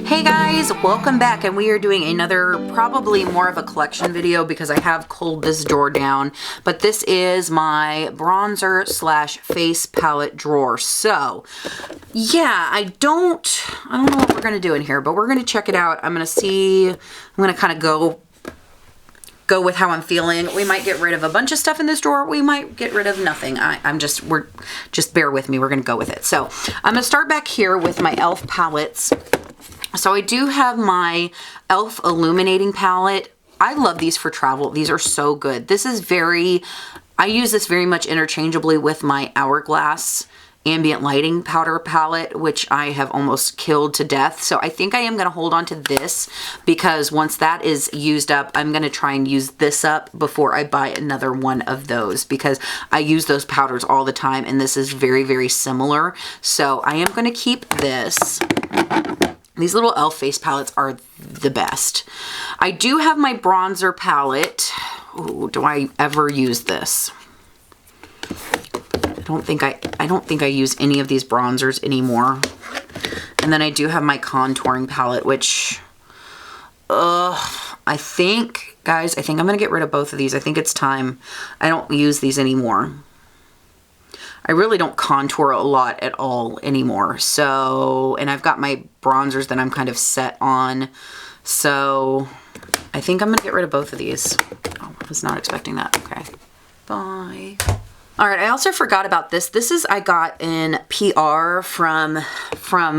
Hey guys, welcome back, and we are doing another, probably more of a collection video because I have culled this drawer down, but this is my bronzer slash face palette drawer. So yeah, I don't know what we're gonna do in here, but we're gonna check it out. I'm gonna kind of go with how I'm feeling. We might get rid of a bunch of stuff in this drawer. We might get rid of nothing. Just bear with me. We're gonna go with it. So I'm gonna start back here with my e.l.f. palettes. So I do have my e.l.f. Illuminating Palette. I love these for travel. These are so good. I use this very much interchangeably with my Hourglass Ambient Lighting Powder Palette, which I have almost killed to death. So I think I am going to hold on to this because once that is used up, I'm going to try and use this up before I buy another one of those because I use those powders all the time and this is very, very similar. So I am going to keep this. These little e.l.f. face palettes are the best. I do have my bronzer palette. Ooh, do I ever use this? I don't think I use any of these bronzers anymore. And then I do have my contouring palette, which I think I'm gonna get rid of both of these. I think it's time. I don't use these anymore. I really don't contour a lot at all anymore. So, and I've got my bronzers that I'm kind of set on. So I think I'm gonna get rid of both of these. Oh, I was not expecting that. Okay, bye. All right, I also forgot about this. I got in PR from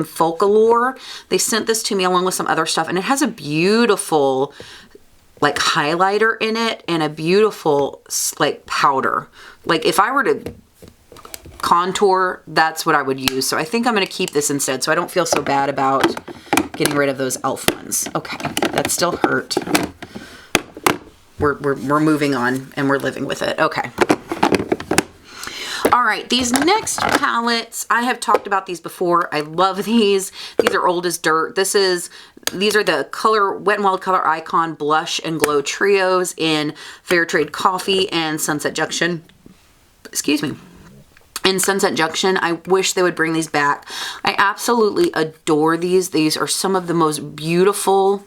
Folklore. They sent this to me along with some other stuff, and it has a beautiful like highlighter in it and a beautiful like powder. Like if I were to contour, that's what I would use. So I think I'm going to keep this instead so I don't feel so bad about getting rid of those e.l.f. ones. Okay, that still hurt. We're moving on and we're living with it. Okay. All right, these next palettes, I have talked about these before. I love these. These are old as dirt. These are the Wet n Wild Color Icon Blush and Glow Trios in Fair Trade Coffee and Sunset Junction. Excuse me. In Sunset Junction. I wish they would bring these back. I absolutely adore these. These are some of the most beautiful,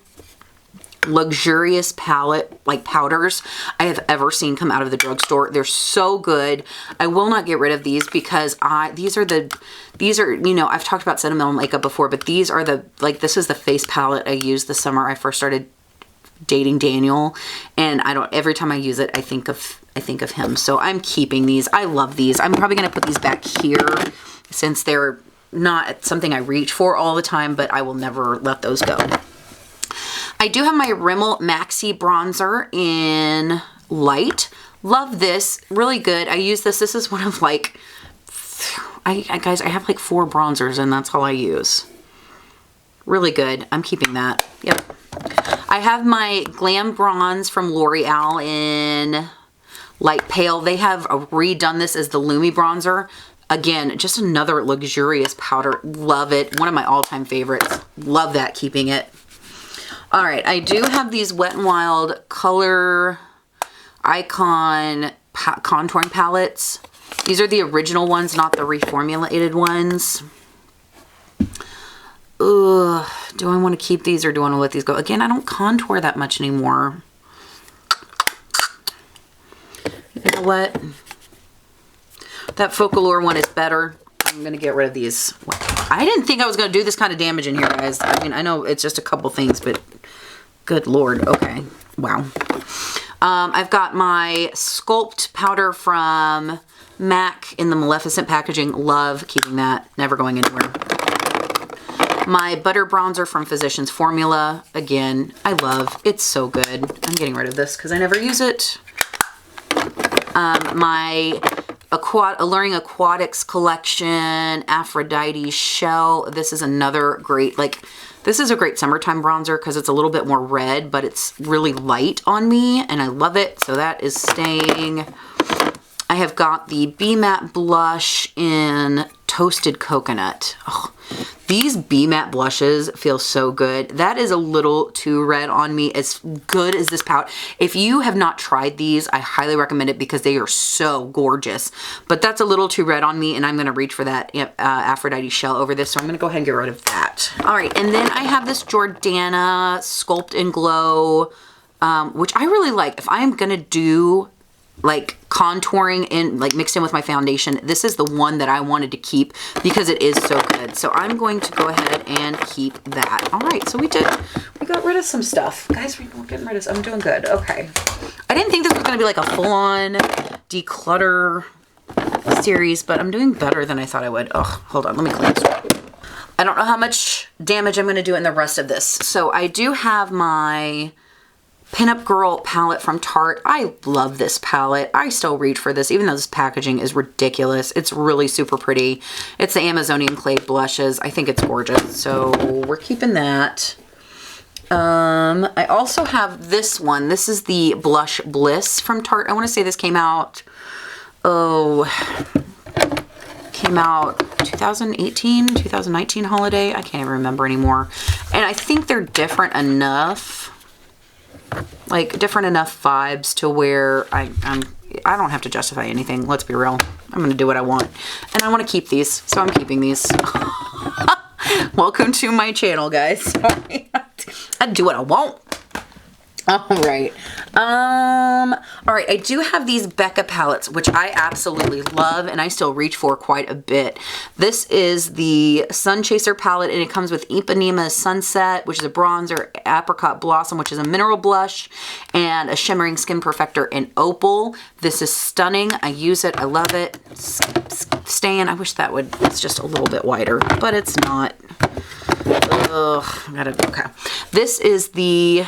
luxurious powders I have ever seen come out of the drugstore. They're so good. I will not get rid of these because these are, you know, I've talked about sentimental makeup before, but these are this is the face palette I used the summer I first started dating Daniel, and every time I use it, I think of him. So I'm keeping these. I love these. I'm probably going to put these back here since they're not something I reach for all the time, but I will never let those go. I do have my Rimmel Maxi Bronzer in Light. Love this. Really good. I use this. This is one of like, guys, I have like 4 bronzers and that's all I use. Really good. I'm keeping that. Yep. I have my Glam Bronze from L'Oreal in Light Pale. They have redone this as the Lumi Bronzer. Again, just another luxurious powder. Love it. One of my all-time favorites. Love that, keeping it. All right, I do have these Wet n Wild Color Icon contouring palettes. These are the original ones, not the reformulated ones. Ugh, do I want to keep these or do I want to let these go? Again, I don't contour that much anymore. You know what? That Folklore one is better. I'm going to get rid of these. I didn't think I was going to do this kind of damage in here, guys. I mean, I know it's just a couple things, but good Lord. Okay. Wow. I've got my Sculpt powder from MAC in the Maleficent packaging. Love keeping that. Never going anywhere. My Butter Bronzer from Physicians Formula. Again, I love. It's so good. I'm getting rid of this because I never use it. My Alluring Aquatics collection, Aphrodite Shell. This is another great, this is a great summertime bronzer because it's a little bit more red, but it's really light on me and I love it. So that is staying. I have got the B Matte Blush in Toasted Coconut. Oh, these B Matte blushes feel so good. That is a little too red on me. As good as this palette. If you have not tried these, I highly recommend it because they are so gorgeous. But that's a little too red on me and I'm going to reach for that Aphrodite Shell over this. So I'm going to go ahead and get rid of that. that. All right, and then I have this Jordana Sculpt and Glow, which I really like. If I am gonna do like contouring and like mixed in with my foundation, this is the one that I wanted to keep because it is so good. So I'm going to go ahead and keep that. All right, so we got rid of some stuff. Guys, we're getting rid of some. I'm doing good. Okay. I didn't think this was gonna be like a full-on declutter series, but I'm doing better than I thought I would. Oh, hold on, let me clean this. I don't know how much damage I'm gonna do in the rest of this. So I do have my Pinup Girl palette from Tarte. I love this palette. I still reach for this, even though this packaging is ridiculous. It's really super pretty. It's the Amazonian Clay blushes. I think it's gorgeous. So we're keeping that. I also have this one. This is the Blush Bliss from Tarte. I want to say this came out, came out 2018, 2019 holiday. I can't even remember anymore. And I think they're different enough, like different enough vibes to where I don't have to justify anything. Let's be real. I'm going to do what I want. And I want to keep these, so I'm keeping these. Welcome to my channel, guys. Sorry. I do what I want. All right. All right. I do have these Becca palettes, which I absolutely love and I still reach for quite a bit. This is the Sunchaser palette and it comes with Ipanema Sunset, which is a bronzer, Apricot Blossom, which is a mineral blush, and a shimmering skin perfector in Opal. This is stunning. I use it. I love it. Stain. I wish that would, it's just a little bit wider, but it's not. Ugh, okay. This is the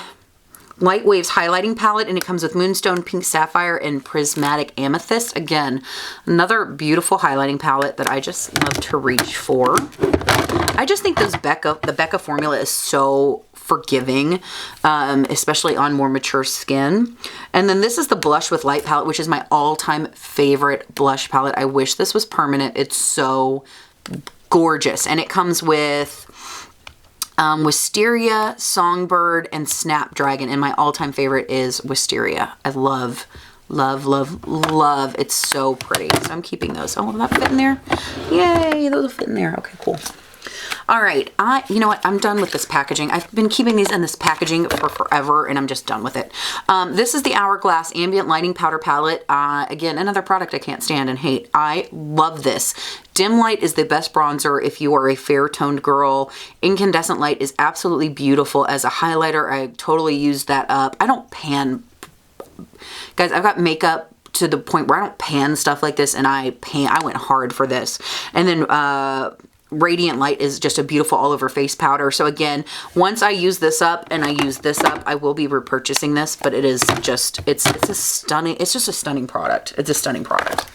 Light Waves highlighting palette and it comes with Moonstone Pink Sapphire and Prismatic Amethyst. Again, another beautiful highlighting palette that I just love to reach for. I just think the Becca formula is so forgiving, especially on more mature skin. And then this is the Blush with Light palette, which is my all-time favorite blush palette. I wish this was permanent. It's so gorgeous. And it comes with Wisteria, Songbird, and Snapdragon, and my all-time favorite is Wisteria. I love, love, love, love. It's so pretty. So I'm keeping those. Oh, will that fit in there? Yay, those will fit in there. Okay, cool. All right, you know what? I'm done with this packaging. I've been keeping these in this packaging for forever, and I'm just done with it. This is the Hourglass Ambient Lighting Powder Palette. Again, another product I can't stand and hate. I love this. Dim light is the best bronzer if you are a fair-toned girl. Incandescent light is absolutely beautiful as a highlighter. I totally use that up. I don't pan. Guys, I've got makeup to the point where I don't pan stuff like this, and I went hard for this. And then, Radiant Light is just a beautiful all over face powder. So again, once I use this up and I use this up, I will be repurchasing this, but it is just, it's just a stunning product. It's a stunning product.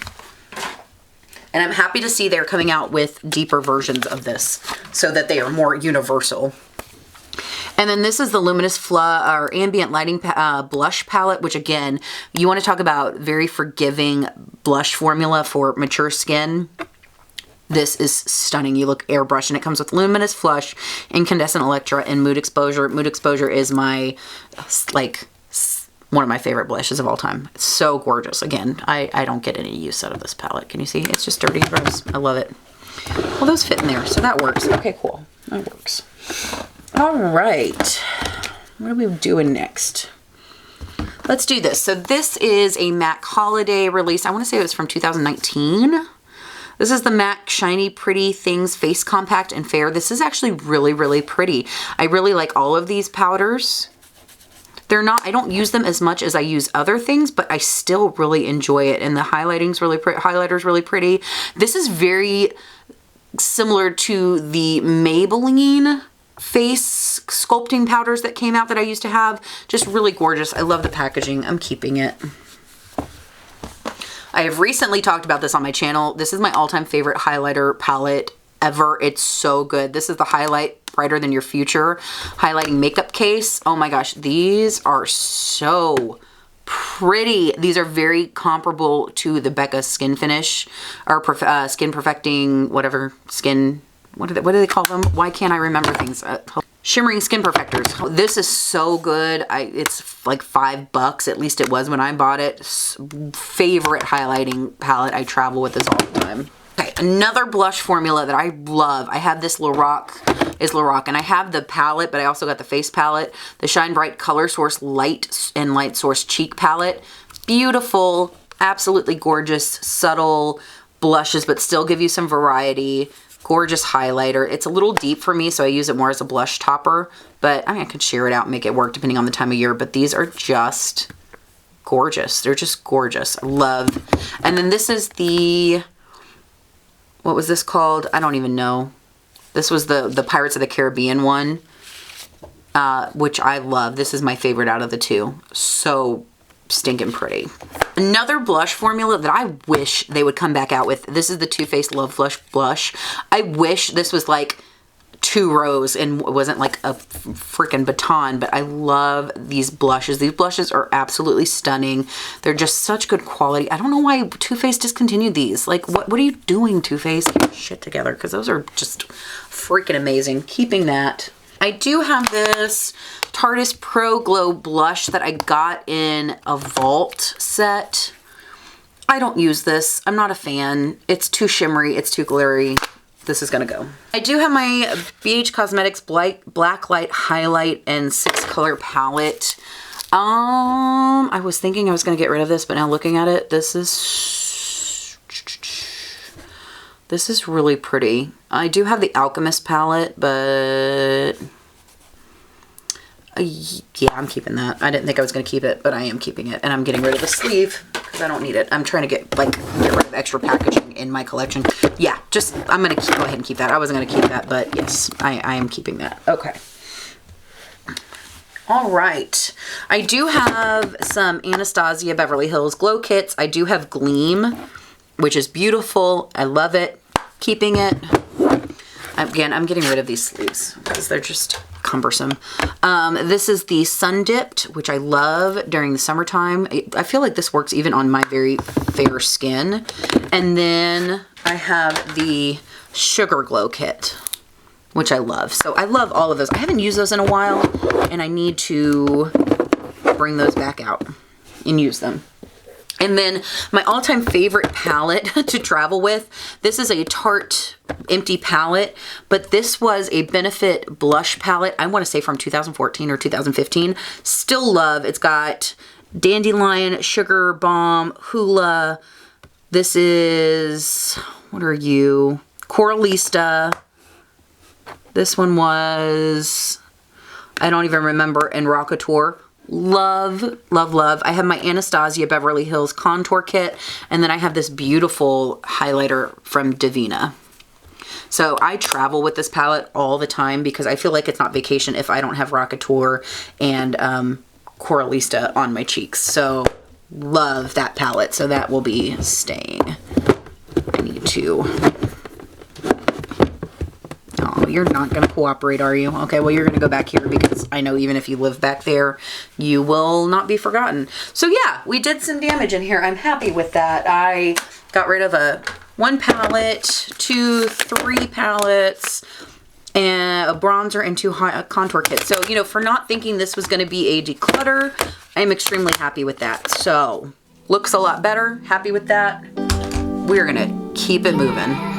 And I'm happy to see they're coming out with deeper versions of this so that they are more universal. And then this is the Luminous or Ambient Lighting Blush Palette, which again, you want to talk about very forgiving blush formula for mature skin. This is stunning. You look airbrushed, and it comes with Luminous Flush, Incandescent Electra, and Mood Exposure. Mood Exposure is my, like, one of my favorite blushes of all time. It's so gorgeous. Again, I don't get any use out of this palette. Can you see? It's just dirty and gross. I love it. Well, those fit in there, so that works. Okay, cool. That works. All right. What are we doing next? Let's do this. So this is a MAC holiday release. I want to say it was from 2019. This is the MAC Shiny Pretty Things Face Compact and Fair. This is actually really, really pretty. I really like all of these powders. They're not, I don't use them as much as I use other things, but I still really enjoy it. And the highlighting's really pretty, highlighter's really pretty. This is very similar to the Maybelline face sculpting powders that came out that I used to have. Just really gorgeous. I love the packaging. I'm keeping it. I have recently talked about this on my channel. This is my all-time favorite highlighter palette ever. It's so good. This is the Highlight Brighter Than Your Future highlighting makeup case. Oh my gosh, these are so pretty. These are very comparable to the Becca Skin Finish or Skin Perfecting, whatever, skin, what do they call them? Why can't I remember things? Shimmering Skin Perfectors. This is so good. It's like $5, at least it was when I bought it. Favorite highlighting palette. I travel with this all the time. Okay, another blush formula that I love. I have this Lorac is Lorac. And I have the palette, but I also got the face palette. The Shine Bright Color Source Light and Light Source Cheek Palette. Beautiful, absolutely gorgeous, subtle blushes, but still give you some variety. Gorgeous highlighter. It's a little deep for me, so I use it more as a blush topper. But I mean, I could sheer it out and make it work depending on the time of year. But these are just gorgeous. They're just gorgeous. I love. And then this is the, what was this called? I don't even know. This was the Pirates of the Caribbean one, which I love. This is my favorite out of the two. So stinking pretty. Another blush formula that I wish they would come back out with. This is the Too Faced Love Flush Blush. I wish this was like 2 rows and wasn't like a freaking baton, but I love these blushes. These blushes are absolutely stunning. They're just such good quality. I don't know why Too Faced discontinued these. Like, what are you doing, Too Faced? Get your shit together, because those are just freaking amazing. Keeping that. I do have this Tardis Pro Glow blush that I got in a Vault set. I don't use this. I'm not a fan. It's too shimmery. It's too glittery. This is gonna go. I do have my BH Cosmetics Blacklight Highlight and 6 color palette. I was thinking I was gonna get rid of this, but now looking at it, this is really pretty. I do have the Alchemist palette, but yeah, I'm keeping that. I didn't think I was going to keep it, but I am keeping it. And I'm getting rid of the sleeve because I don't need it. I'm trying to get rid of extra packaging in my collection. Yeah, I'm going to go ahead and keep that. I wasn't going to keep that, but yes, I am keeping that. Okay. All right. I do have some Anastasia Beverly Hills Glow Kits. I do have Gleam, which is beautiful. I love it. Keeping it. Again, I'm getting rid of these sleeves because they're just cumbersome. This is the Sun Dipped, which I love during the summertime. I feel like this works even on my very fair skin. And then I have the Sugar Glow Kit, which I love. So I love all of those. I haven't used those in a while, and I need to bring those back out and use them. And then my all-time favorite palette to travel with, this is a Tarte empty palette, but this was a Benefit blush palette, I want to say from 2014 or 2015. Still love. It's got Dandelion, Sugar Bomb, Hula. This is, what are you? Coralista. This one was, I don't even remember, and Rockateur. Love, love, love. I have my Anastasia Beverly Hills Contour Kit, and then I have this beautiful highlighter from Divina. So I travel with this palette all the time because I feel like it's not vacation if I don't have Rockateur and Coralista on my cheeks. So love that palette. So that will be staying. I need to... Oh, you're not going to cooperate, are you? Okay, well, you're going to go back here because I know even if you live back there, you will not be forgotten. So yeah, we did some damage in here. I'm happy with that. I got rid of 1 palette, 3 palettes, and a bronzer and 2 contour kits. So, you know, for not thinking this was going to be a declutter, I'm extremely happy with that. So, looks a lot better. Happy with that. We're going to keep it moving.